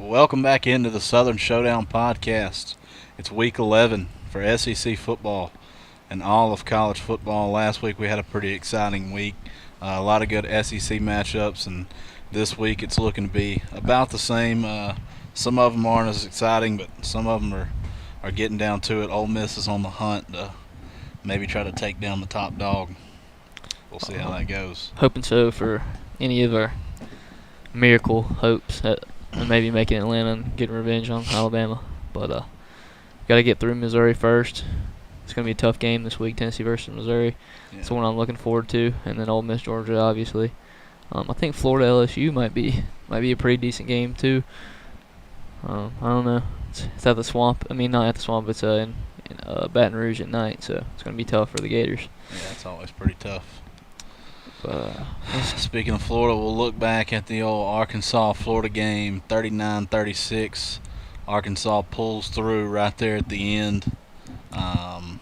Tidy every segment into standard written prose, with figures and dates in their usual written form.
Welcome back into the Southern Showdown podcast. It's week 11 for SEC football and all of college football. Last week we had a pretty exciting week. A lot of good SEC matchups, and this week it's looking to be about the same. Some of them aren't as exciting, but some of them are getting down to it. Ole Miss is on the hunt to maybe try to take down the top dog. We'll see how that goes. Hoping so for any of our miracle hopes at maybe making Atlanta and getting revenge on Alabama. But got to get through Missouri first. It's going to be a tough game this week, Tennessee versus Missouri. Yeah. It's the one I'm looking forward to. And then Ole Miss, Georgia, obviously. I think Florida LSU might be a pretty decent game too. I don't know. It's at the Swamp. I mean, not at the Swamp. It's in Baton Rouge at night, so it's going to be tough for the Gators. Yeah, it's always pretty tough. Speaking of Florida, we'll look back at the old Arkansas-Florida game, 39-36. Arkansas pulls through right there at the end. Man,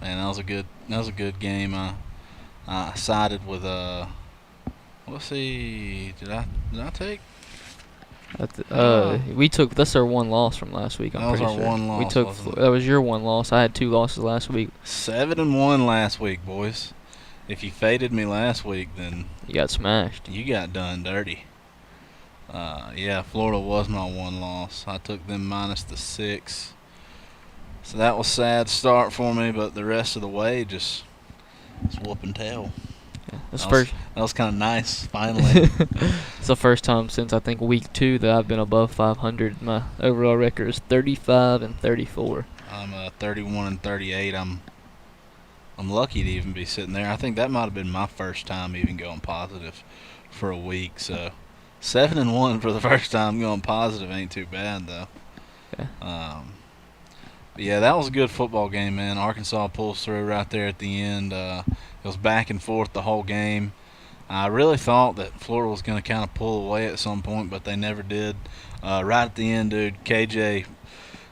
that was a good game. I sided with let's see, did I take? We took. That's our one loss from last week. I'm pretty sure. That was our one loss. That was your one loss. I had two losses last week. 7-1 last week, boys. If you faded me last week, then you got smashed. You got done dirty. Yeah, Florida was my one loss. I took them minus the 6. So that was a sad start for me, but the rest of the way just whooping tail. Yeah, that was kind of nice, finally. It's the first time since I think week 2 that I've been above 500. My overall record is 35-34. I'm 31-38. I'm lucky to even be sitting there. I think that might have been my first time even going positive for a week. So 7-1 for the first time going positive ain't too bad though. Yeah. But yeah, that was a good football game, man. Arkansas pulls through right there at the end. It was back and forth the whole game. I really thought that Florida was going to kind of pull away at some point, but they never did. Right at the end, dude, KJ,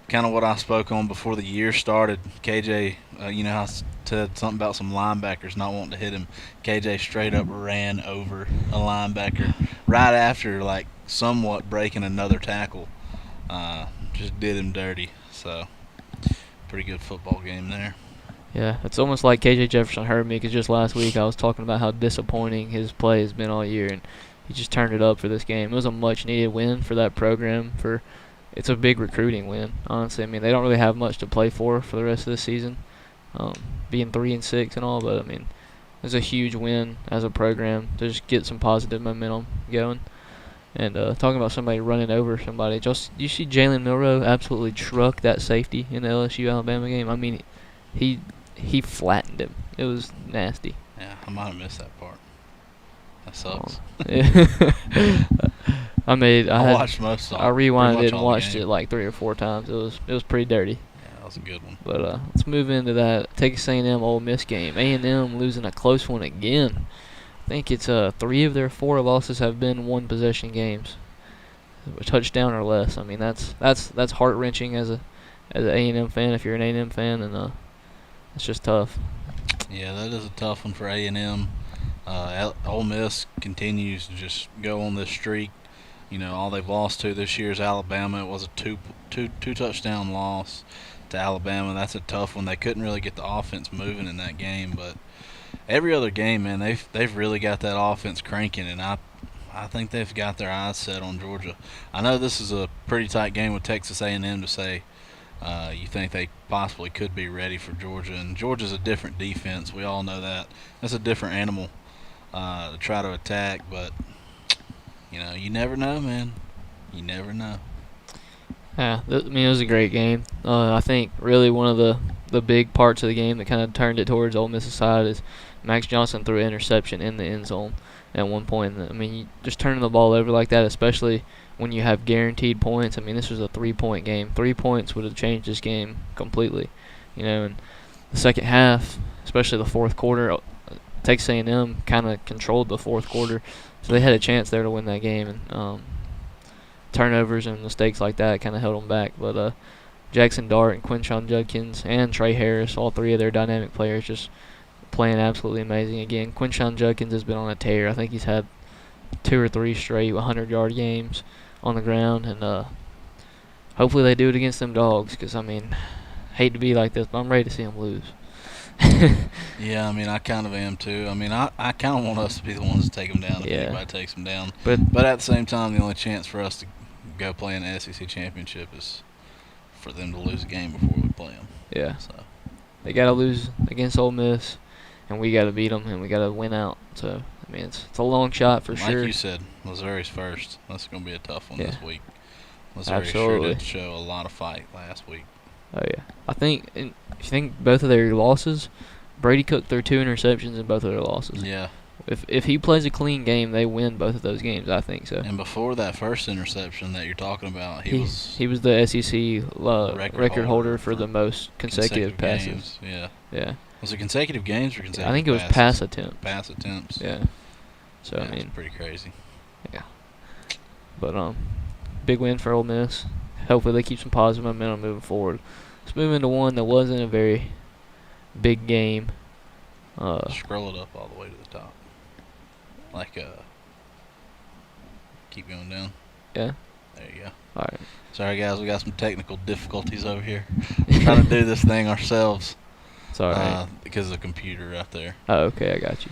kind of what I spoke on before the year started. KJ, you know how I said something about some linebackers not wanting to hit him. KJ straight up ran over a linebacker right after, like, somewhat breaking another tackle. Just did him dirty. So, pretty good football game there. Yeah, it's almost like KJ Jefferson heard me because just last week I was talking about how disappointing his play has been all year, and he just turned it up for this game. It was a much-needed win for that program. It's a big recruiting win, honestly. I mean, they don't really have much to play for the rest of the season, being 3-6 and all. But I mean, it's a huge win as a program to just get some positive momentum going. And talking about somebody running over somebody, you see Jalen Milroe absolutely truck that safety in the LSU Alabama game. I mean, he flattened him. It was nasty. Yeah, I might have missed that part. That sucks. I watched most of it. I rewinded it and watched it like 3 or 4 times. It was pretty dirty. Yeah, that was a good one. But let's move into that Texas A&M Ole Miss game. A&M losing a close one again. I think it's 3 of their 4 losses have been one possession games, a touchdown or less. I mean that's heart wrenching as an A&M fan. If you're an A&M fan, and it's just tough. Yeah, that is a tough one for A&M. Ole Miss continues to just go on this streak. You know, all they've lost to this year is Alabama. It was a two touchdown loss to Alabama. That's a tough one. They couldn't really get the offense moving in that game, but every other game, man, they've really got that offense cranking, and I think they've got their eyes set on Georgia. I know this is a pretty tight game with Texas A&M to say you think they possibly could be ready for Georgia, and Georgia's a different defense. We all know that. That's a different animal to try to attack, but you know, you never know, man. You never know. Yeah, I mean, it was a great game. I think really one of the big parts of the game that kind of turned it towards Ole Miss's side is Max Johnson threw an interception in the end zone at one point. I mean, just turning the ball over like that, especially when you have guaranteed points. I mean, this was a 3-point game. 3 points would have changed this game completely. You know, and the second half, especially the fourth quarter, Texas A&M kind of controlled the fourth quarter, so they had a chance there to win that game. And turnovers and mistakes like that kind of held them back. But Jackson Dart and Quinshon Judkins and Trey Harris, all 3 of their dynamic players, just playing absolutely amazing again. Quinshon Judkins has been on a tear. I think he's had 2 or 3 straight 100-yard games. on the ground, and hopefully they do it against them dogs. Because I mean, hate to be like this, but I'm ready to see them lose. Yeah, I mean, I kind of am too. I mean, I kind of want us to be the ones to take them down if Yeah. anybody takes them down. But But at the same time, the only chance for us to go play in the SEC championship is for them to lose a game before we play them. yeah, So they gotta lose against Ole Miss, and we gotta beat them, and we gotta win out. So I mean, it's a long shot for like sure. you said, Missouri's first. That's going to be a tough one Yeah. this week. Missouri sure Absolutely. did show a lot of fight last week. Oh yeah, I think if you think both of their losses, Brady Cook threw 2 interceptions in both of their losses. Yeah. If he plays a clean game, they win both of those games. I think so. And before that first interception that you're talking about, he was the SEC record holder for for the most consecutive passes. games. Yeah. Yeah, Was it consecutive games or consecutive I think it was passes? pass attempt. Pass attempts. Yeah. So Yeah, I mean, it's pretty crazy. but big win for Ole Miss. Hopefully they keep some positive momentum moving forward. Let's move into one that wasn't a very big game. Scroll it up all the way to the top. Keep going down. Yeah. There you go. All right. Sorry guys, we got some technical difficulties over here. We're trying to do this thing ourselves. It's all right. Because of the computer right there. Oh, okay, I got you.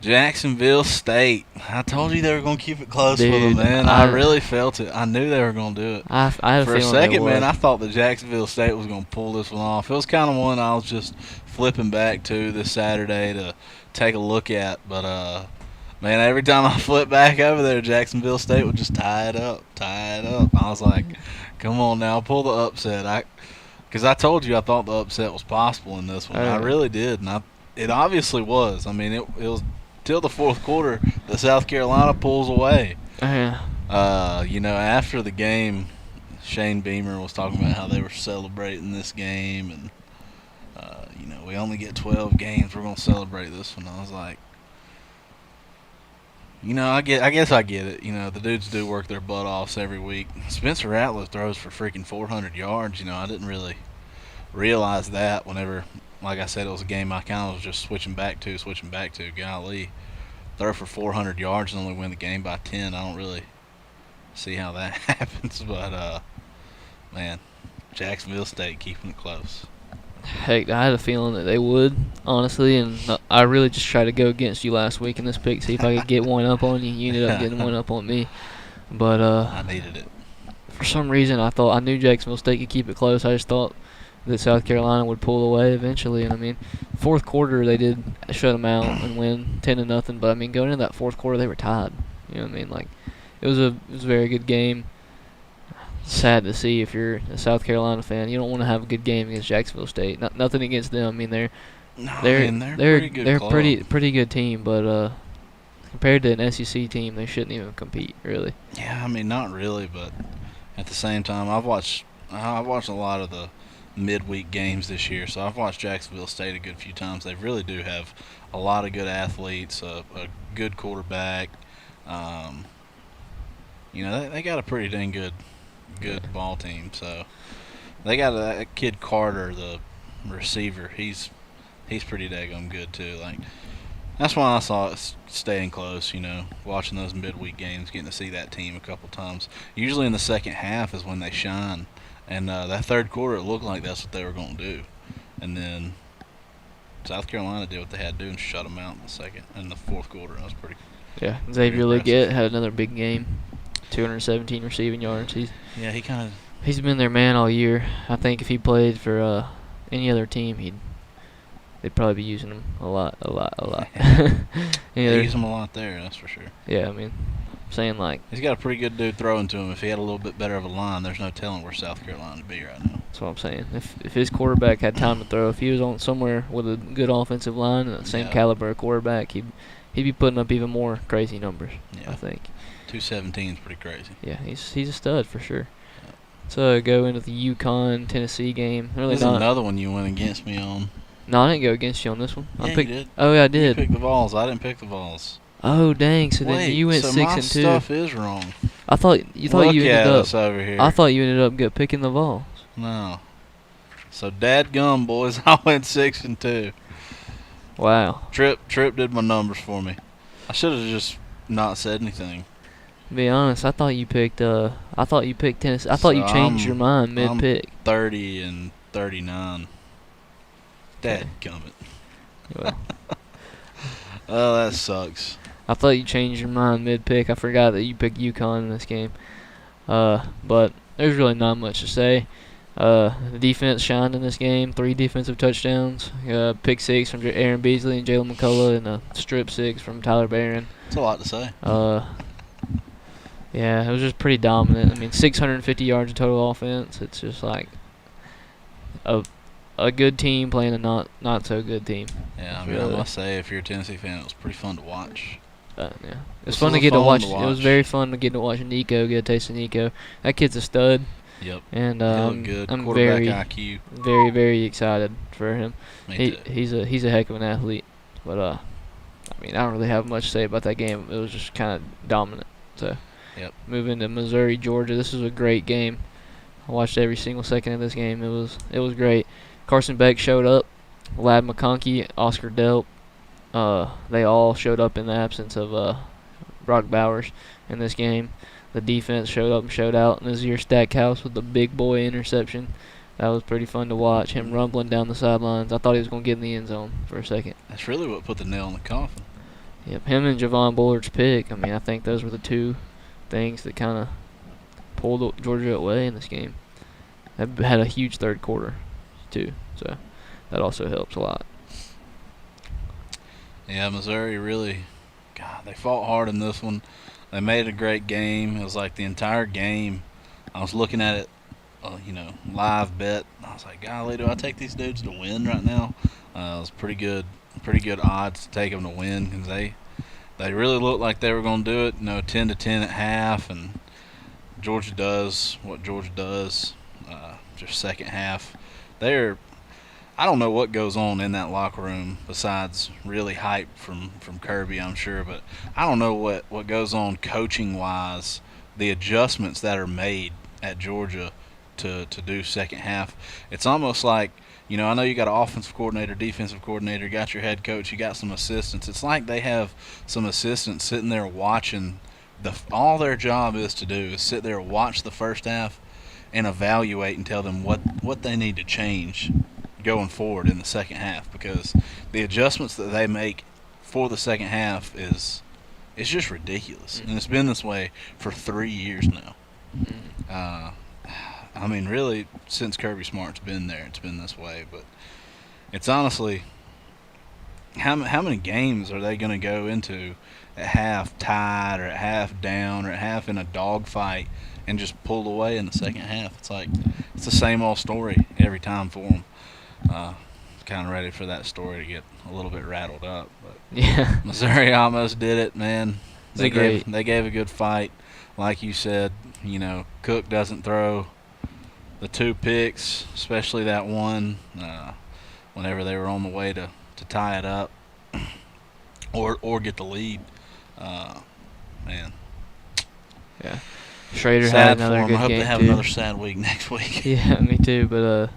Jacksonville State. I told you they were going to keep it close with them, Dude, man. I really felt it. I knew they were going to do it. I had For a a feeling they second, man, would. I thought that Jacksonville State was going to pull this one off. It was kind of one I was just flipping back to this Saturday to take a look at. But, man, every time I flip back over there, Jacksonville State would just tie it up. I was like, come on now, pull the upset. Because I told you I thought the upset was possible in this one. Oh, I yeah. really did, and it obviously was. I mean, it was till the fourth quarter that South Carolina pulls away. Yeah. After the game, Shane Beamer was talking about how they were celebrating this game, and we only get 12 games. We're gonna celebrate this one. I was like, I guess I get it. The dudes do work their butt offs every week. Spencer Rattler throws for freaking 400 yards. I didn't really realize that whenever, like I said, it was a game I kind of was just switching back to. Golly, throw for 400 yards and only win the game by 10. I don't really see how that happens, but man, Jacksonville State keeping it close. Heck, I had a feeling that they would, honestly, and I really just tried to go against you last week in this pick, see if I could get one up on you. You ended up getting one up on me, but I needed it. For some reason, I knew Jacksonville State could keep it close. I just thought that South Carolina would pull away eventually, and I mean, fourth quarter they did shut them out and win 10-0. But I mean, going into that fourth quarter, they were tied. You know what I mean? Like, it was a very good game. Sad to see if you're a South Carolina fan. You don't want to have a good game against Jacksonville State. Nothing against them. I mean, they're pretty good club. pretty good team, but compared to an SEC team, they shouldn't even compete, really. Yeah, I mean, not really, but at the same time, I've watched a lot of the midweek games this year, so I've watched Jacksonville State a good few times. They really do have a lot of good athletes, a good quarterback. They got a pretty dang good ball team. So they got that kid Carter, the receiver. He's pretty daggone good too. Like, that's why I saw it staying close. Watching those midweek games, getting to see that team a couple times. Usually in the second half is when they shine, and that third quarter it looked like that's what they were going to do, and then South Carolina did what they had to do and shut them out in the fourth quarter. That was pretty. Yeah, Xavier Legette had another big game, 217 receiving yards. He's been their man all year. I think if he played for any other team, they'd probably be using him a lot. They use him a lot there, that's for sure. Yeah, I mean, I'm saying, like, he's got a pretty good dude throwing to him. If he had a little bit better of a line, there's no telling where South Carolina would be right now. that's what I'm saying. If his quarterback had time to throw, if he was on somewhere with a good offensive line and the same caliber of quarterback, he'd be putting up even more crazy numbers. Yeah. I think 217 is pretty crazy. Yeah, he's a stud for sure. So go into the UConn-Tennessee game. Really this is another one you went against me on. No, I didn't go against you on this one. Yeah, you did. Oh, yeah, I did. You picked the Vols. I didn't pick the Vols. Oh, dang. So then you went 6-2. My stuff is wrong. I thought you ended up us over here. I thought you ended up picking the Vols. No. So dadgum, boys, I went 6-2. Wow. Tripp did my numbers for me. I should have just not said anything. To be honest, I thought you picked Tennessee. I thought So you changed your mind mid I'm pick. 30 and 39. Dad Okay. gummit. Well, Oh, that sucks. I thought you changed your mind mid pick. I forgot that you picked UConn in this game. But there's really not much to say. The defense shined in this game. 3 defensive touchdowns. Pick 6 from Aaron Beasley and Jalen McCullough, and a strip 6 from Tyler Barron. It's a lot to say. Yeah, it was just pretty dominant. I mean, 650 yards of total offense. It's just like a good team playing a not so good team. Yeah, I mean, I must say, if you're a Tennessee fan, it was pretty fun to watch. Yeah, it's fun to get to watch. It was very fun to get to watch Nico, get a taste of Nico. That kid's a stud. Yep. And he looked good. I'm Quarterback IQ. very, very excited for him. Me too. He's a heck of an athlete. But I mean, I don't really have much to say about that game. It was just kind of dominant. So, yep. Moving to Missouri, Georgia. This was a great game. I watched every single second of this game. It was great. Carson Beck showed up. Lad McConkey, Oscar Delp. They all showed up in the absence of Brock Bowers in this game. The defense showed up and showed out. Nazir Stackhouse with the big boy interception. That was pretty fun to watch. Him rumbling down the sidelines. I thought he was going to get in the end zone for a second. That's really what put the nail in the coffin. Yep, him and Javon Bullard's pick. I mean, I think those were the 2 things that kind of pulled Georgia away in this game. They had a huge third quarter, too. So that also helps a lot. Yeah, Missouri really, God, they fought hard in this one. They made it a great game. It was like the entire game. I was looking at it, live bet. I was like, golly, do I take these dudes to win right now? It was pretty good odds to take them to win because they really looked like they were going to do it. 10-10 at half, and Georgia does what Georgia does. Just second half, I don't know what goes on in that locker room besides really hype from Kirby, I'm sure, but I don't know what goes on coaching-wise, the adjustments that are made at Georgia to do second half. It's almost like, I know you got an offensive coordinator, defensive coordinator, you got your head coach, you got some assistants. It's like they have some assistants sitting there watching. All their job is to do is sit there, watch the first half, and evaluate and tell them what they need to change going forward in the second half, because the adjustments that they make for the second half it's just ridiculous, and it's been this way for 3 years now. I mean, really, since Kirby Smart's been there, it's been this way. But it's honestly, how many games are they going to go into at half tied or at half down or at half in a dogfight and just pull away in the second half? It's like it's the same old story every time for them. Kind of ready for that story to get a little bit rattled up, but yeah, Missouri almost did it, man. They great. gave a good fight, like you said. Cook doesn't throw the 2 picks, especially that one. Whenever they were on the way to tie it up, or get the lead, man. Yeah, Schrader sad had another for good them. I hope game they have too. another sad week next week. Yeah, me too. But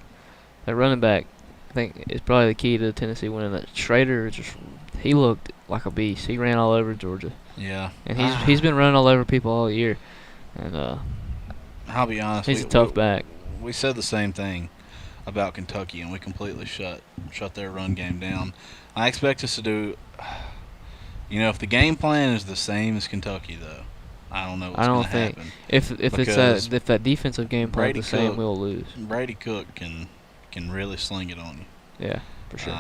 that running back, I think, is probably the key to Tennessee winning. That Schrader he looked like a beast. He ran all over Georgia. Yeah, and he's been running all over people all year. And I'll be honest, he's a tough back. We said the same thing about Kentucky, and we completely shut their run game down. I expect us to do. If the game plan is the same as Kentucky, though, I don't know what's going to happen. If that defensive game plan is the same, we'll lose. Brady Cook can really sling it on you. Yeah, for sure.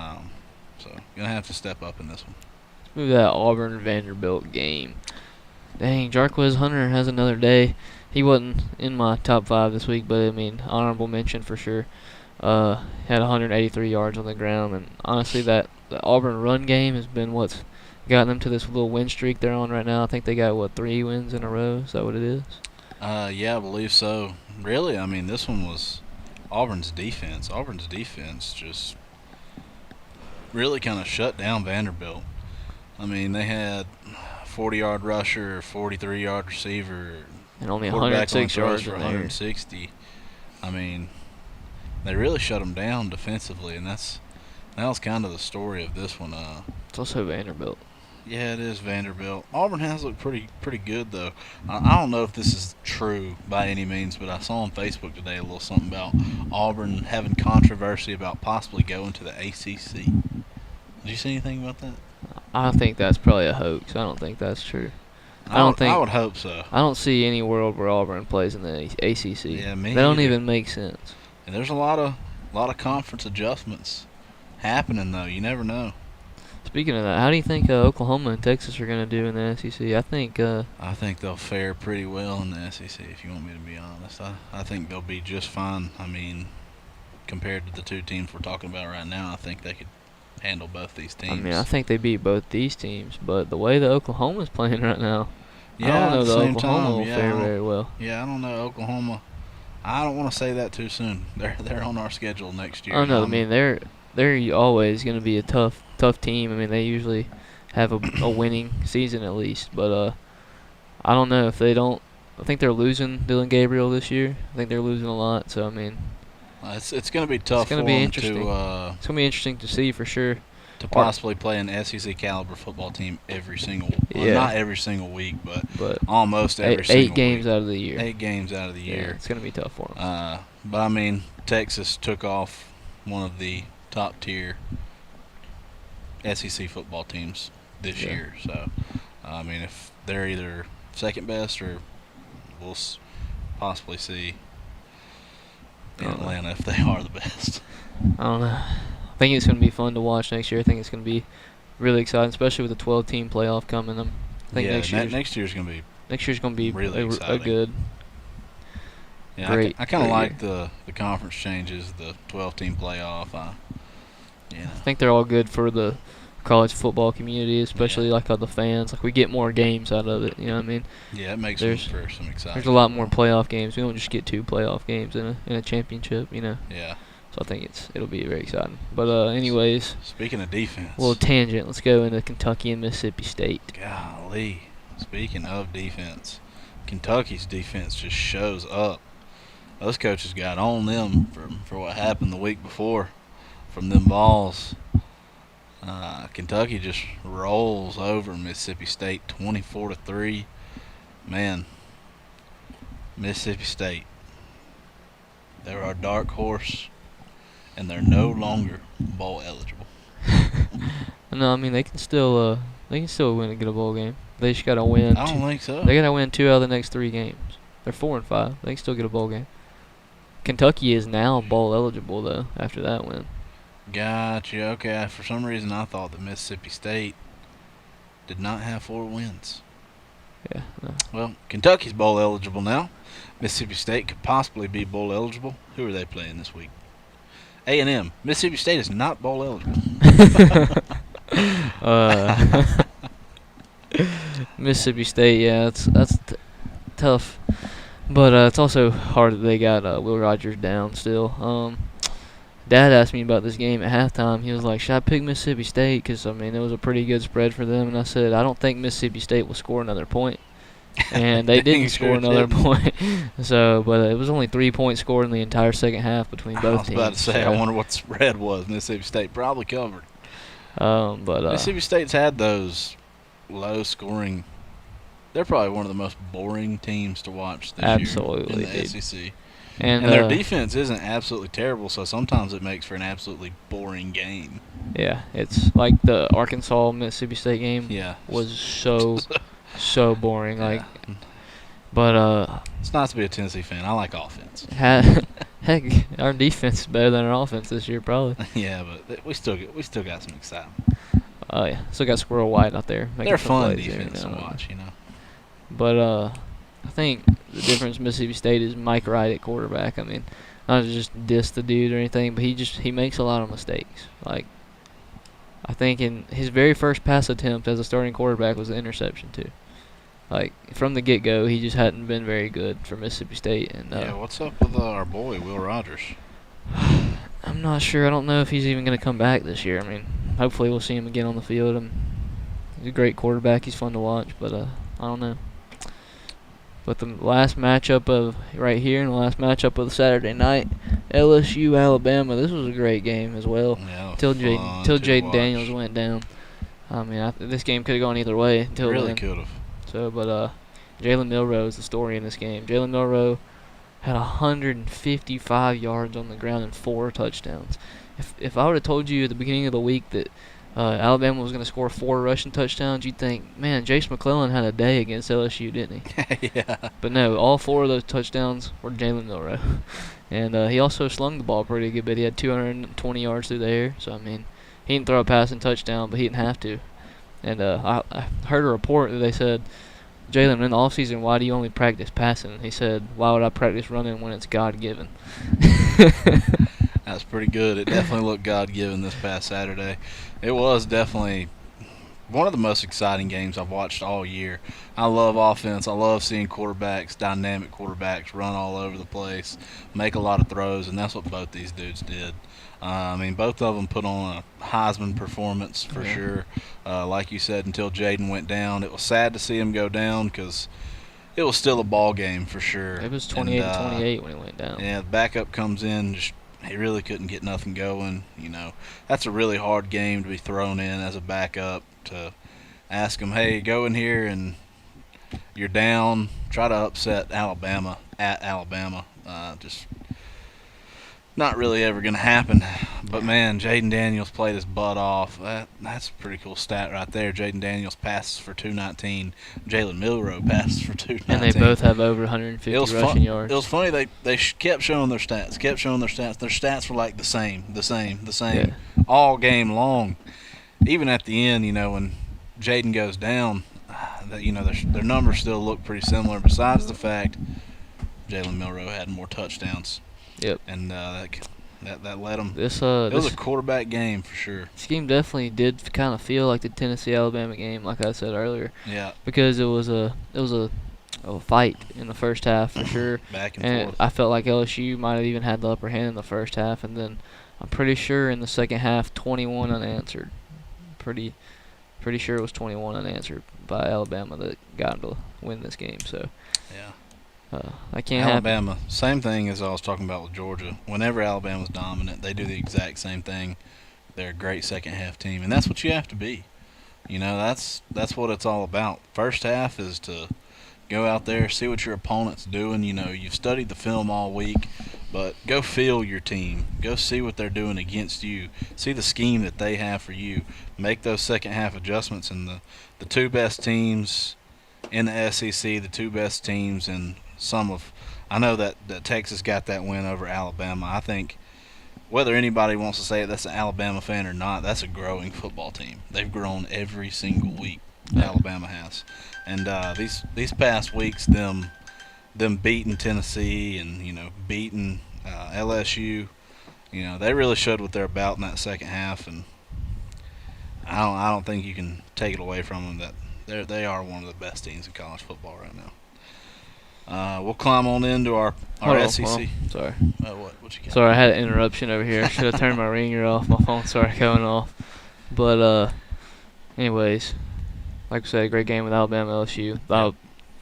So gonna have to step up in this one. Let's move to that Auburn Vanderbilt game. Dang, Jarquez Hunter has another day. He wasn't in my top 5 this week, but I mean, honorable mention for sure. Had 183 yards on the ground, and honestly, the Auburn run game has been what's gotten them to this little win streak they're on right now. I think they got 3 wins in a row. Is that what it is? Yeah, I believe so. Really, I mean, this one was Auburn's defense. Auburn's defense just really kind of shut down Vanderbilt. I mean, they had 40-yard rusher, 43-yard receiver, and only 106 yards for 160. I mean, they really shut them down defensively, and that was kind of the story of this one. It's also Vanderbilt. Yeah, it is Vanderbilt. Auburn has looked pretty good though. I don't know if this is true by any means, but I saw on Facebook today a little something about Auburn having controversy about possibly going to the ACC. Did you see anything about that? I think that's probably a hoax. I don't think that's true. I I don't would, I think would hope so. I don't see any world where Auburn plays in the ACC. Yeah, me That don't either. even make sense. And there's a lot of conference adjustments happening though. You never know. Speaking of that, how do you think Oklahoma and Texas are going to do in the SEC? I think I think they'll fare pretty well in the SEC. If you want me to be honest, I think they'll be just fine. I mean, compared to the two teams we're talking about right now, I think they could handle both these teams. I think they beat both these teams, but the way that Oklahoma's playing right now, I Yeah, don't know at the that same Oklahoma time, will fare very well. yeah, I don't know Oklahoma. I don't want to say that too soon. They're on our schedule next year. Oh no, they're always going to be a tough team. I mean, they usually have a winning season at least, but I don't know if they don't. I think they're losing Dylan Gabriel this year. I think they're losing a lot. So I mean, it's going to be tough for gonna be them interesting. to it's going to be interesting to see for sure. possibly play an SEC caliber football team every single. Well, Yeah. not every single week, but But almost every single eight games week. out of the year. 8 games out of the Yeah, year. it's going to be tough for them. But I mean, Texas took off one of the top tier SEC football teams this Yeah. year. So, I mean, if they're either second best or we'll possibly see in I don't know. Atlanta if they are the best. I don't know. I think it's going to be fun to watch next year. I think it's going to be really exciting, especially with the 12-team playoff coming. I think Yeah, next year's going to be going to be really a exciting. good. Yeah, Great, I kind of great like the conference changes, the 12-team playoff. Yeah, I think they're all good for the college football community, especially Yeah. like all the fans. Like we get more games out of it. You know what I mean? yeah, it makes There's- for some exciting. There's a lot more playoff games. We don't just get 2 playoff games in a championship. You know. Yeah. So I think it'll be very exciting. But anyways, Speaking of defense, a little tangent. Let's go into Kentucky and Mississippi State. golly. Speaking of defense, Kentucky's defense just shows up. Those coaches got on them for what happened the week before from them balls. Kentucky just rolls over Mississippi State 24-3. Man, Mississippi State, they're our dark horse, and they're no longer bowl eligible. No, I mean they can still win and get a bowl game. They just gotta win. I don't think so. They gotta win 2 out of the next 3 games. They're 4-5. They can still get a bowl game. Kentucky is now bowl eligible though after that win. Gotcha. Okay. For some reason, I thought that Mississippi State did not have 4 wins. Yeah. No. Well, Kentucky's bowl eligible now. Mississippi State could possibly be bowl eligible. Who are they playing this week? A&M. Mississippi State is not bowl eligible. Mississippi State, yeah, that's tough, but it's also hard that they got Will Rogers down still. Dad asked me about this game at halftime. He was like, "Should I pick Mississippi State?" Because I mean, it was a pretty good spread for them, and I said, "I don't think Mississippi State will score another point." And they didn't score another point. So, but it was only 3 points scored in the entire second half between I both was teams. about to say, so, I wonder what the spread was. Mississippi State probably covered. but Mississippi State's had those low-scoring. They're probably one of the most boring teams to watch this Absolutely, year in the dude. SEC. and And their defense isn't absolutely terrible, so sometimes it makes for an absolutely boring game. yeah, it's like the Arkansas Mississippi State game Yeah. was so boring. Like, Yeah. but It's nice to be a Tennessee fan. I like offense. heck, our defense is better than our offense this year, probably. Yeah, but we still got some excitement. Oh yeah, still got Squirrel White out there. Making They're some fun plays there, defense to you know. watch, you know. But I think the difference in Mississippi State is Mike Wright at quarterback. I mean, not to just diss the dude or anything, but he makes a lot of mistakes. Like, I think in his very first pass attempt as a starting quarterback was an interception too. Like, from the get-go, he just hadn't been very good for Mississippi State. And Yeah, what's up with our boy Will Rogers? I'm not sure. I don't know if he's even going to come back this year. I mean, hopefully we'll see him again on the field. He's a great quarterback. He's fun to watch, but I don't know. But the last matchup of right here and the last matchup of the Saturday night, LSU Alabama. This was a great game as well. Yeah, Till fun to Jaden watch. Daniels went down. I mean, this game could have gone either way until Really then. could have. So, but Jalen Milroe is the story in this game. Jalen Milroe had 155 yards on the ground and 4 touchdowns. If I would have told you at the beginning of the week that Alabama was going to score 4 rushing touchdowns, you'd think, man, Jace McClellan had a day against LSU, didn't he? Yeah. But no, all 4 of those touchdowns were Jalen Milroe. And he also slung the ball pretty good, but he had 220 yards through the air. So, I mean, he didn't throw a passing touchdown, but he didn't have to. And I heard a report that they said, Jalen, in the offseason, why do you only practice passing? He said, why would I practice running when it's God-given? That's pretty good. It definitely looked God-given this past Saturday. It was definitely one of the most exciting games I've watched all year. I love offense. I love seeing quarterbacks, dynamic quarterbacks, run all over the place, make a lot of throws, and that's what both these dudes did. I mean, both of them put on a Heisman performance for sure. Like you said, until Jaden went down. It was sad to see him go down because it was still a ball game for sure. It was 28-28 when he went down. Yeah, the backup comes in, he really couldn't get nothing going. You know, that's a really hard game to be thrown in as a backup, to ask him, hey, go in here and you're down, try to upset Alabama at Alabama. Just not really ever going to happen. But, man, Jaden Daniels played his butt off. That's a pretty cool stat right there. Jaden Daniels passes for 219. Jalen Milroe passes for 219. And they both have over 150 rushing yards. It was funny. They kept showing their stats. Their stats were like the same. Yeah. All game long. Even at the end, you know, when Jaden goes down, their numbers still look pretty similar. Besides the fact Jalen Milroe had more touchdowns. Yep. And that led them. It was a quarterback game for sure. This game definitely did kind of feel like the Tennessee-Alabama game, like I said earlier. Yeah. Because it was a fight in the first half for sure. Back and forth. I felt like LSU might have even had the upper hand in the first half, and then I'm pretty sure in the second half, 21 unanswered. Pretty sure it was 21 unanswered by Alabama that got them to win this game. So. Yeah. I can't Alabama, same thing as I was talking about with Georgia. Whenever Alabama's dominant, they do the exact same thing. They're a great second half team, and that's what you have to be. You know, that's what it's all about. First half is to go out there, see what your opponent's doing. You know, you've studied the film all week, but go feel your team. Go see what they're doing against you. See the scheme that they have for you. Make those second half adjustments, and the 2 best teams in the SEC, the 2 best teams in I know that Texas got that win over Alabama. I think whether anybody wants to say it, that's an Alabama fan or not, that's a growing football team. They've grown every single week. Alabama has, and these past weeks, them beating Tennessee and beating LSU, they really showed what they're about in that second half, and I don't think you can take it away from them that they are one of the best teams in college football right now. We'll climb on into our SEC. Sorry. What you got? Sorry, I had an interruption over here. I should have turned my ringer off. My phone started going off. But, anyways, like I said, great game with Alabama LSU. I'm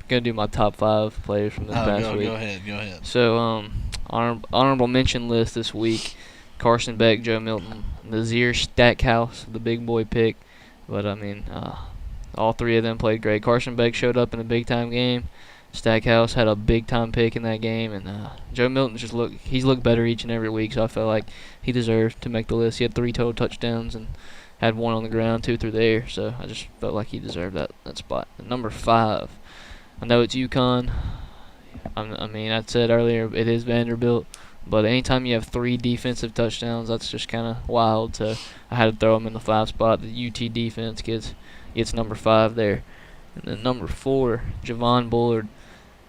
going to do my top 5 players from this past week. Go ahead. So, honorable mention list this week, Carson Beck, Joe Milton, Nazir Stackhouse, the big boy pick. But, I mean, all 3 of them played great. Carson Beck showed up in a big-time game. Stackhouse had a big-time pick in that game, and Joe Milton he's looked better each and every week, so I felt like he deserved to make the list. He had 3 total touchdowns and had 1 on the ground, 2 through the air, so I just felt like he deserved that spot. And number 5, I know it's UConn. I mean, I said earlier it is Vanderbilt, but anytime you have 3 defensive touchdowns, that's just kind of wild, so I had to throw him in the 5 spot. The UT defense gets number 5 there. And then number 4, Javon Bullard.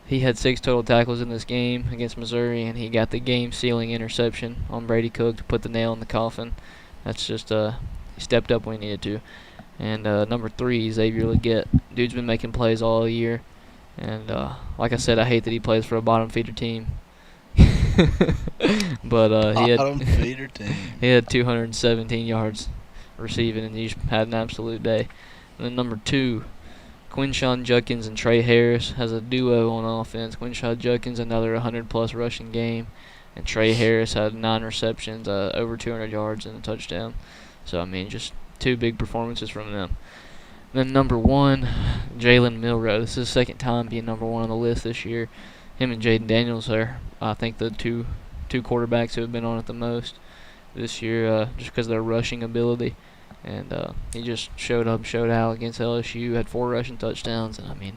He had 6 total tackles in this game against Missouri, and he got the game-sealing interception on Brady Cook to put the nail in the coffin. That's just he stepped up when he needed to. And number 3, Xavier Legette. Dude's been making plays all year. And like I said, I hate that he plays for a bottom-feeder team. But bottom-feeder team. He had 217 yards receiving, and he just had an absolute day. And then number 2, Quinshon Judkins and Trey Harris has a duo on offense. Quinshon Judkins, another 100-plus rushing game. And Trey Harris had 9 receptions, over 200 yards and a touchdown. So, I mean, just two big performances from them. Then number 1, Jalen Milroe. This is his second time being number 1 on the list this year. Him and Jaden Daniels are, I think, the two quarterbacks who have been on it the most this year, just because of their rushing ability. And he just showed up, showed out against LSU, had 4 rushing touchdowns, and I mean,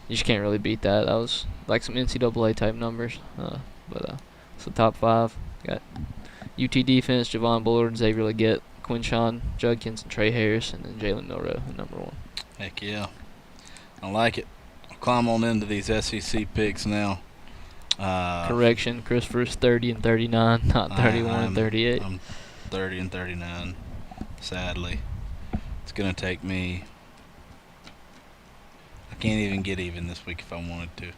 you just can't really beat that. That was like some NCAA type numbers. But it's the top 5. Got UT defense, Javon Bullard, Xavier Leggett, Quinshawn Judkins, and Trey Harris, and then Jalen Milroe at number 1. Heck yeah. I like it. I'll climb on into these SEC picks now. Correction, Christopher's 30 and 39, not 31 and 38. I'm 30 and 39, sadly. It's going to take me... I can't even get even this week if I wanted to.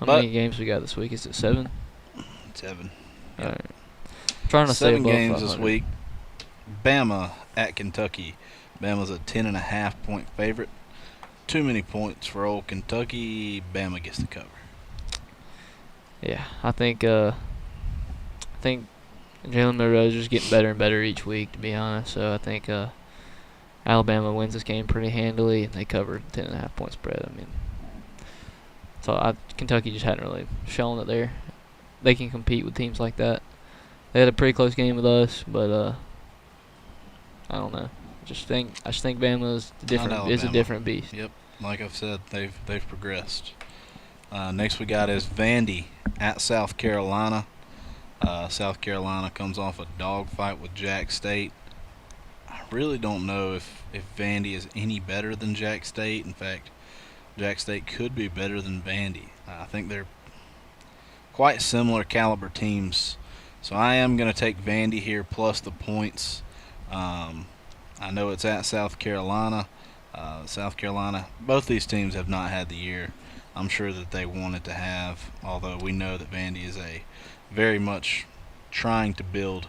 How many games we got this week? Is it 7? 7. All right. I'm trying to stay above 7 games 500. this week. Bama at Kentucky. Bama's a 10.5 point favorite. Too many points for old Kentucky. Bama gets the cover. Yeah, I think Jalen Milroe is just getting better and better each week, to be honest. So I think Alabama wins this game pretty handily, and they covered 10.5 point spread. I mean, so Kentucky just hadn't really shown that they can compete with teams like that. They had a pretty close game with us, but I don't know. I just think Bama is a different beast. Yep, like I've said, they've progressed. Next we got is Vandy at South Carolina. South Carolina comes off a dogfight with Jack State. I really don't know if Vandy is any better than Jack State. In fact, Jack State could be better than Vandy. I think they're quite similar caliber teams. So I am going to take Vandy here plus the points. I know it's at South Carolina. South Carolina, both these teams have not had the year I'm sure that they wanted to have, although we know that Vandy is a very much trying to build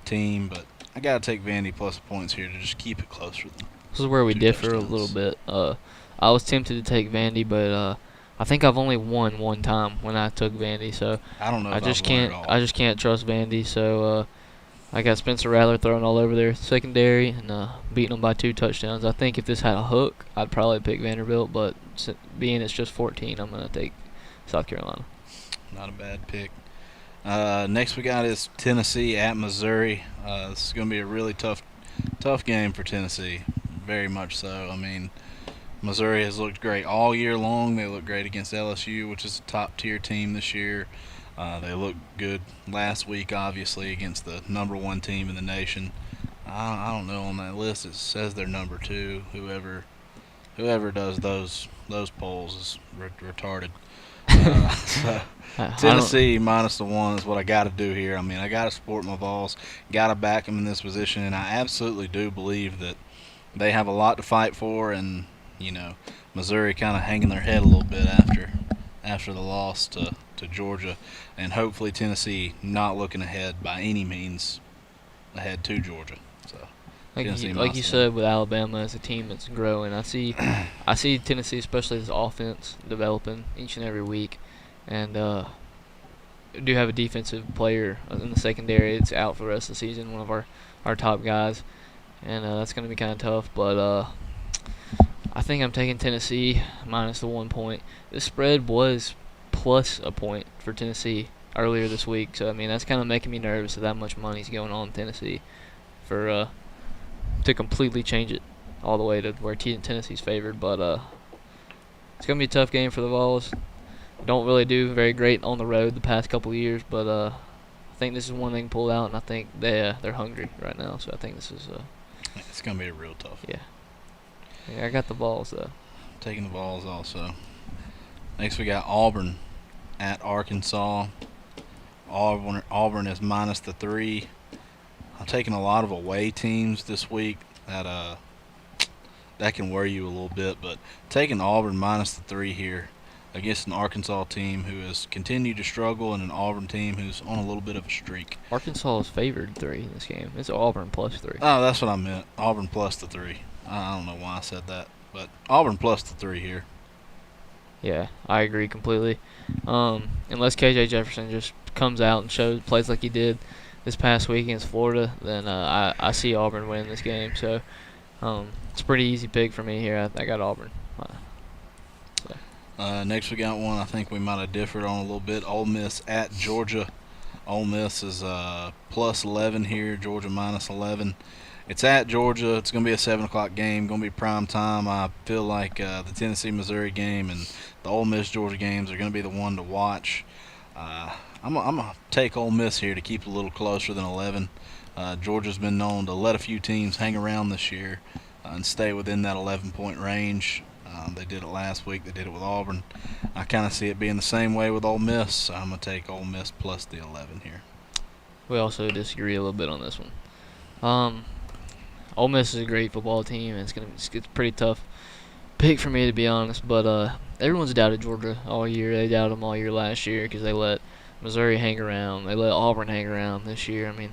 team. But I got to take Vandy plus the points here to just keep it close for them. This is where we differ a little bit. I was tempted to take Vandy, but I think I've only won one time when I took Vandy, so I don't know. I just can't trust Vandy. So I got Spencer Rattler throwing all over their secondary and beating them by 2 touchdowns. I think if this had a hook, I'd probably pick Vanderbilt, but being it's just 14, I'm going to take South Carolina. Not a bad pick. Next we got is Tennessee at Missouri. This is going to be a really tough game for Tennessee, very much so. I mean, Missouri has looked great all year long. They looked great against LSU, which is a top-tier team this year. They looked good last week, obviously, against the number 1 team in the nation. I don't know on that list. It says they're number 2. Whoever does those polls is retarded. So Tennessee minus the 1 is what I got to do here. I mean, I got to support my Vols, got to back them in this position, and I absolutely do believe that they have a lot to fight for. And Missouri kind of hanging their head a little bit after the loss to Georgia, and hopefully Tennessee not looking ahead by any means ahead to Georgia. So like you said, with Alabama as a team that's growing, I see Tennessee, especially this offense, developing each and every week, and do have a defensive player in the secondary. It's out for the rest of the season, one of our top guys, and that's going to be kind of tough. But I think I'm taking Tennessee minus the 1 point. The spread was plus a point for Tennessee earlier this week, so I mean that's kind of making me nervous that much money's going on in Tennessee for to completely change it all the way to where Tennessee's favored. But it's gonna be a tough game for the Vols. Don't really do very great on the road the past couple of years, but I think this is one they can pull out, and I think they're hungry right now. So I think this is it's gonna be a real tough one. Yeah, I got the Vols though. Taking the Vols also. Next we got Auburn at Arkansas. Auburn is minus the 3. I'm taking a lot of away teams this week. That can worry you a little bit, but taking Auburn minus the 3 here against an Arkansas team who has continued to struggle and an Auburn team who's on a little bit of a streak. Arkansas is favored 3 in this game. It's Auburn plus 3. Oh, that's what I meant. Auburn plus the 3. I don't know why I said that, but Auburn plus the 3 here. Yeah, I agree completely. Unless KJ Jefferson just comes out and plays like he did this past week against Florida, then I see Auburn winning this game. So it's a pretty easy pick for me here. I got Auburn. Next, we got one I think we might have differed on a little bit. Ole Miss at Georgia. Ole Miss is plus 11 here. Georgia minus 11. It's at Georgia. It's going to be a 7 o'clock game. Going to be prime time. I feel like the Tennessee-Missouri game and the Ole Miss-Georgia games are going to be the one to watch. I'm going to take Ole Miss here to keep it a little closer than 11. Georgia's been known to let a few teams hang around this year and stay within that 11-point range. They did it last week. They did it with Auburn. I kind of see it being the same way with Ole Miss. So I'm going to take Ole Miss plus the 11 here. We also disagree a little bit on this one. Ole Miss is a great football team, and it's pretty tough pick for me, to be honest. But everyone's doubted Georgia all year. They doubted them all year last year because they let Missouri hang around. They let Auburn hang around this year. I mean,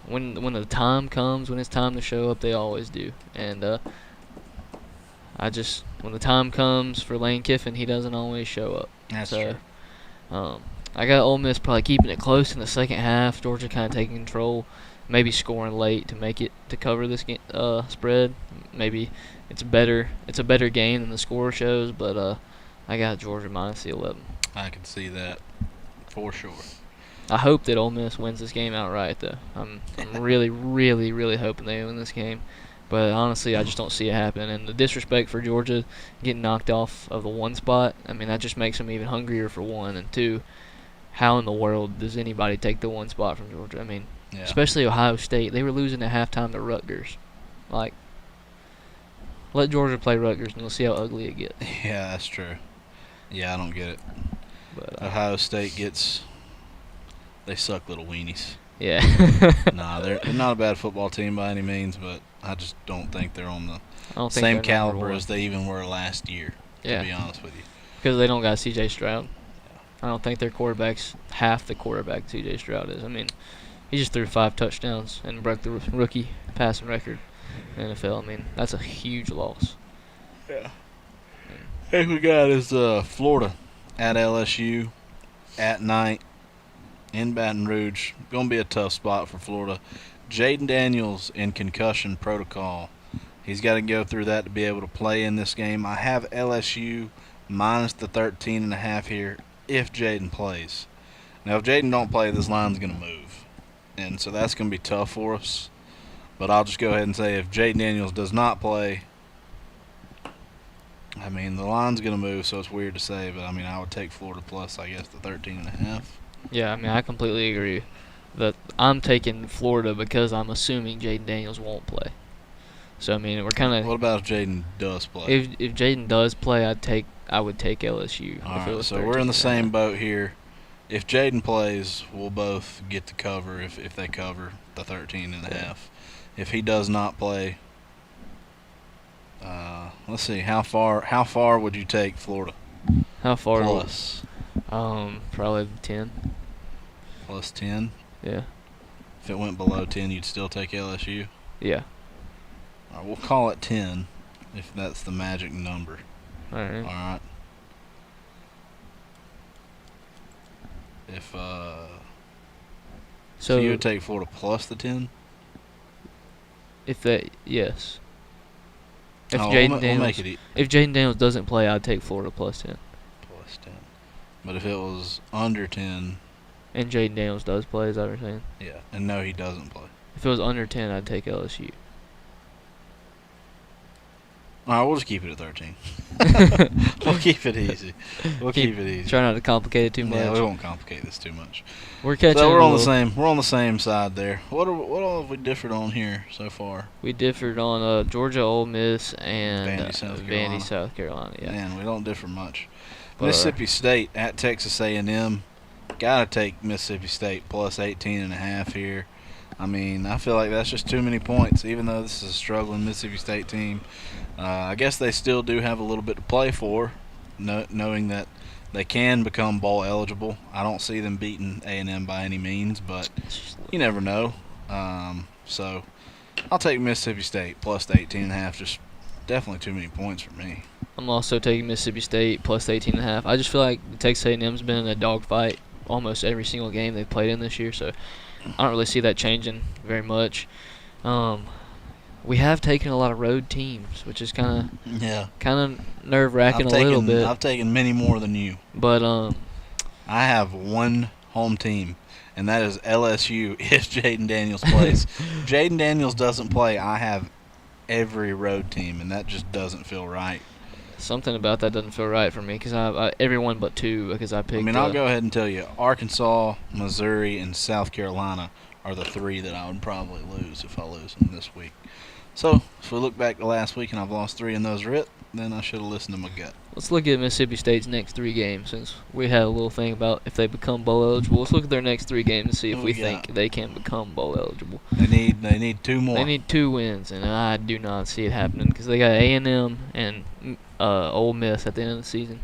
when the time comes, when it's time to show up, they always do. And when the time comes for Lane Kiffin, he doesn't always show up. That's true. I got Ole Miss probably keeping it close in the second half. Georgia kind of taking control, maybe scoring late to make it to cover this spread. Maybe it's a better game than the score shows, but I got Georgia minus the 11. I can see that for sure. I hope that Ole Miss wins this game outright, though. I'm really, really, really hoping they win this game. But honestly, I just don't see it happening. And the disrespect for Georgia getting knocked off of the 1 spot, I mean, that just makes them even hungrier for 1. And 2, how in the world does anybody take the 1 spot from Georgia? I mean, especially Ohio State. They were losing at halftime to Rutgers. Like, let Georgia play Rutgers, and we'll see how ugly it gets. Yeah, that's true. Yeah, I don't get it. But Ohio State they suck little weenies. Yeah. Nah, they're not a bad football team by any means, but I just don't think they're on the same same caliber as they even were last year, to be honest with you. Because they don't got C.J. Stroud. I don't think their quarterback's half the quarterback C.J. Stroud is. I mean, he just threw 5 touchdowns and broke the rookie passing record in the NFL. I mean, that's a huge loss. Yeah. Hey, we got is Florida at LSU at night in Baton Rouge. Going to be a tough spot for Florida. Jaden Daniels in concussion protocol. He's got to go through that to be able to play in this game. I have LSU minus the 13.5 here if Jaden plays. Now, if Jaden don't play, this line's going to move. And so that's going to be tough for us. But I'll just go ahead and say if Jaden Daniels does not play, I mean, the line's going to move, so it's weird to say. But, I mean, I would take Florida plus, I guess, the 13.5. Yeah, I mean, I completely agree. That I'm taking Florida because I'm assuming Jaden Daniels won't play. So I mean, we're kind of. What about if Jaden does play? If Jaden does play, I would take LSU. All right, so we're in the same boat here. If Jaden plays, we'll both get the cover if they cover the 13.5. Yeah. If he does not play, let's see how far would you take Florida? How far? Plus. Probably 10. Plus 10. Yeah. If it went below 10, you'd still take LSU? Yeah. All right, we'll call it 10 if that's the magic number. All right. All right. If so you would take Florida plus the 10? Yes. If Jaden Daniels doesn't play, I'd take Florida plus 10. Plus 10. But if it was under 10. And Jaden Daniels does play, is that what you're saying? Yeah, and no, he doesn't play. If it was under 10, I'd take LSU. All right, we'll just keep it at 13. We'll keep it easy. Try not to complicate it too much. Yeah, we won't complicate this too much. We're catching. So we're on the same side there. What all have we differed on here so far? We differed on Georgia, Ole Miss, and Vandy, South Carolina. Yeah. Man, we don't differ much. Mississippi State at Texas A&M. Gotta take Mississippi State plus 18.5 here. I mean, I feel like that's just too many points, even though this is a struggling Mississippi State team. I guess they still do have a little bit to play for, knowing that they can become bowl eligible. I don't see them beating A&M by any means, but you never know. So I'll take Mississippi State plus the 18.5. Just definitely too many points for me. I'm also taking Mississippi State plus 18.5. I just feel like Texas A&M's been in a dogfight almost every single game they've played in this year. So I don't really see that changing very much. We have taken a lot of road teams, which is kind of nerve wracking a little bit. I've taken many more than you. But I have one home team, and that is LSU if Jaden Daniels plays. If Jaden Daniels doesn't play, I have every road team, and that just doesn't feel right. Something about that doesn't feel right for me because I everyone but two because I picked. I mean, I'll go ahead and tell you, Arkansas, Missouri, and South Carolina are the three that I would probably lose if I lose them this week. So, if we look back to last week and I've lost 3 in those writ, then I should have listened to my gut. Let's look at Mississippi State's next 3 games since we had a little thing about if they become bowl eligible. Let's look at their next 3 games and see if we think they can become bowl eligible. They need 2 more. They need 2 wins, and I do not see it happening because they got A&M and Ole Miss at the end of the season.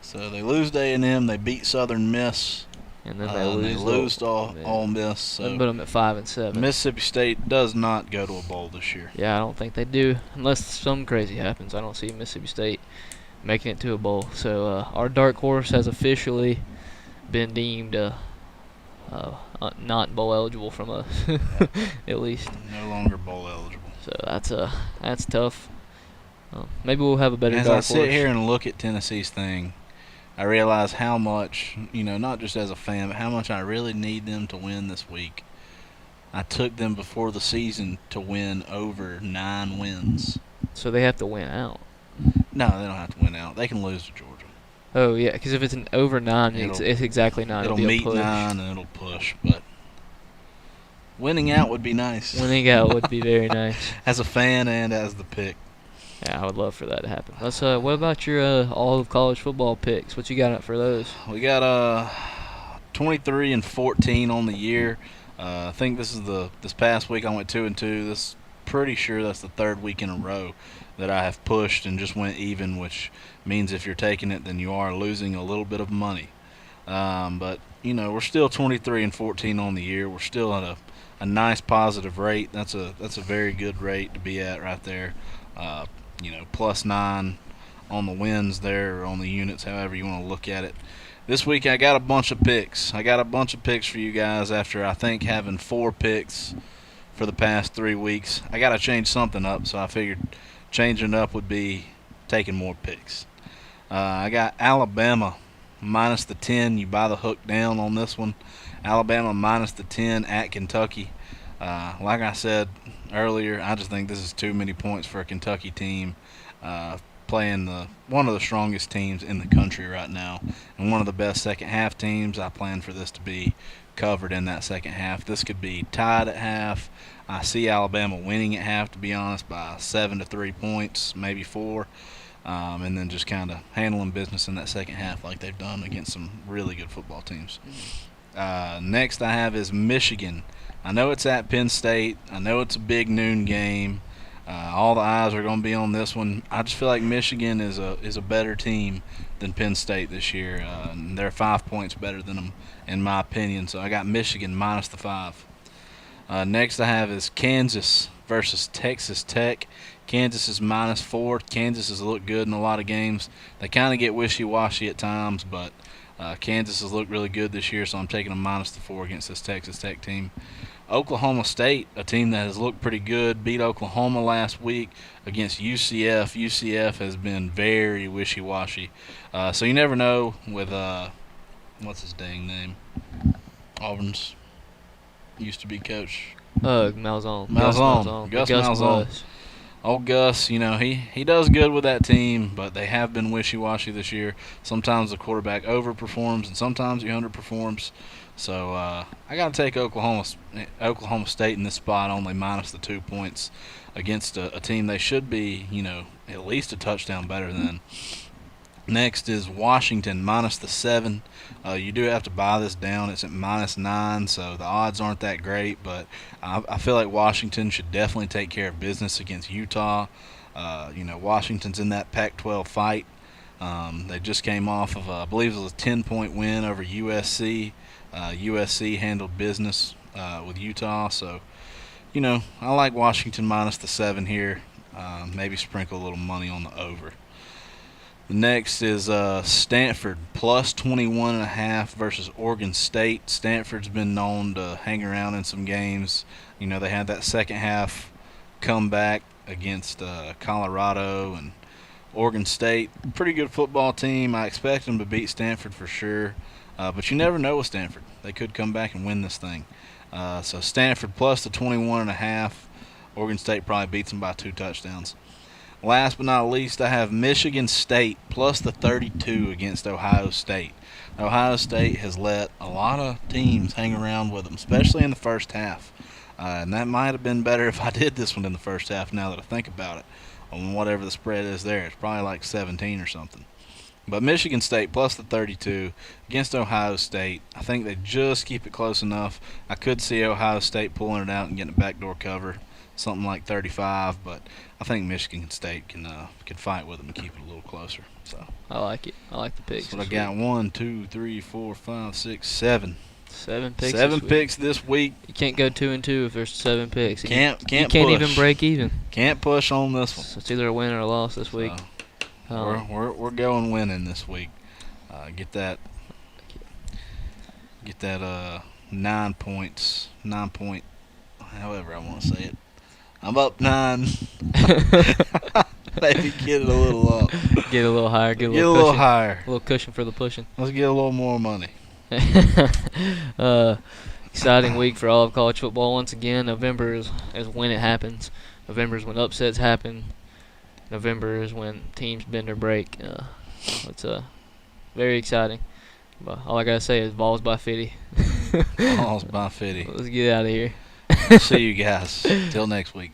So they lose to A&M, they beat Southern Miss. And then they lose to Ole Miss. So put them at 5-7. Mississippi State does not go to a bowl this year. Yeah, I don't think they do unless something crazy happens. I don't see Mississippi State making it to a bowl. So our dark horse has officially been deemed not bowl eligible from us, at least. No longer bowl eligible. So that's tough. Maybe we'll have a better dark horse. As I sit here and look at Tennessee's thing, I realize how much, not just as a fan, but how much I really need them to win this week. I took them before the season to win over 9 wins. So they have to win out. No, they don't have to win out. They can lose to Georgia. Oh, yeah, because if it's an over 9, it's exactly 9. It'll meet 9 and it'll push, but winning out would be nice. Winning out would be very nice. As a fan and as the pick. Yeah, I would love for that to happen. Let's. What about your all of college football picks? What you got up for those? We got 23-14 on the year. I think this past week I went 2-2. This pretty sure that's the 3rd week in a row that I have pushed and just went even, which means if you're taking it, then you are losing a little bit of money. But we're still 23-14 on the year. We're still at a nice positive rate. That's a very good rate to be at right there. +9 on the wins there, or on the units, however you want to look at it. This week I got a bunch of picks. I got a bunch of picks for you guys after I think having 4 picks for the past 3 weeks. I got to change something up, so I figured changing it up would be taking more picks. I got Alabama minus the 10. You buy the hook down on this one. Alabama minus the 10 at Kentucky. Like I said earlier, I just think this is too many points for a Kentucky team playing one of the strongest teams in the country right now and one of the best second half teams. I plan for this to be covered in that second half. This could be tied at half. I see Alabama winning at half, to be honest, by 7 to 3 points, maybe 4, and then just kind of handling business in that second half like they've done against some really good football teams. Next I have is Michigan. I know it's at Penn State. I know it's a big noon game. All the eyes are going to be on this one. I just feel like Michigan is a better team than Penn State this year. And they're 5 points better than them, in my opinion. So I got Michigan minus the 5. Next I have is Kansas versus Texas Tech. Kansas is minus 4. Kansas has looked good in a lot of games. They kind of get wishy-washy at times, but Kansas has looked really good this year, so I'm taking them minus the 4 against this Texas Tech team. Oklahoma State, a team that has looked pretty good, beat Oklahoma last week against UCF. UCF has been very wishy-washy. So you never know with, what's his dang name? Auburn's used-to-be coach. Malzahn. Gus Malzahn. Old Gus, he does good with that team, but they have been wishy-washy this year. Sometimes the quarterback overperforms, and sometimes he underperforms. So I got to take Oklahoma State in this spot, only minus the 2 points against a team they should be, at least a touchdown better than. Next is Washington minus the 7. You do have to buy this down. It's at minus 9, so the odds aren't that great. But I feel like Washington should definitely take care of business against Utah. Washington's in that Pac-12 fight. They just came off of, I believe it was a 10-point win over USC. USC handled business with Utah. So, I like Washington minus the 7 here. Maybe sprinkle a little money on the over. The next is Stanford plus 21.5 versus Oregon State. Stanford's been known to hang around in some games. You know, they had that second half comeback against Colorado, and Oregon State, pretty good football team. I expect them to beat Stanford for sure. But you never know with Stanford. They could come back and win this thing. So Stanford plus the 21.5. Oregon State probably beats them by 2 touchdowns. Last but not least, I have Michigan State plus the 32 against Ohio State. Ohio State has let a lot of teams hang around with them, especially in the first half. And that might have been better if I did this one in the first half now that I think about it. On whatever the spread is there. It's probably like 17 or something. But Michigan State plus the 32 against Ohio State. I think they just keep it close enough. I could see Ohio State pulling it out and getting a backdoor cover, something like 35. But I think Michigan State can fight with them and keep it a little closer. So I like it. I like the picks. that's what I got. 1, 2, 3, 4, 5, 6, 7. 7 picks. 7 picks this week. You can't go 2-2 if there's 7 picks. Can't you can't push. even break even. Can't push on this one. So it's either a win or a loss this week. So, we're going winning this week. Get that 9 points. 9 point. However I want to say it. I'm up 9. Maybe get it a little up. Get a little higher. Get a Get a little little cushion. higher. A little cushion for the pushing. Let's get a little more money. Exciting week for all of college football. Once again, November is when it happens. November is when upsets happen. November is when teams bend or break. It's very exciting. But all I gotta say is balls by 50. Balls by 50. Let's get out of here. See you guys. Till next week.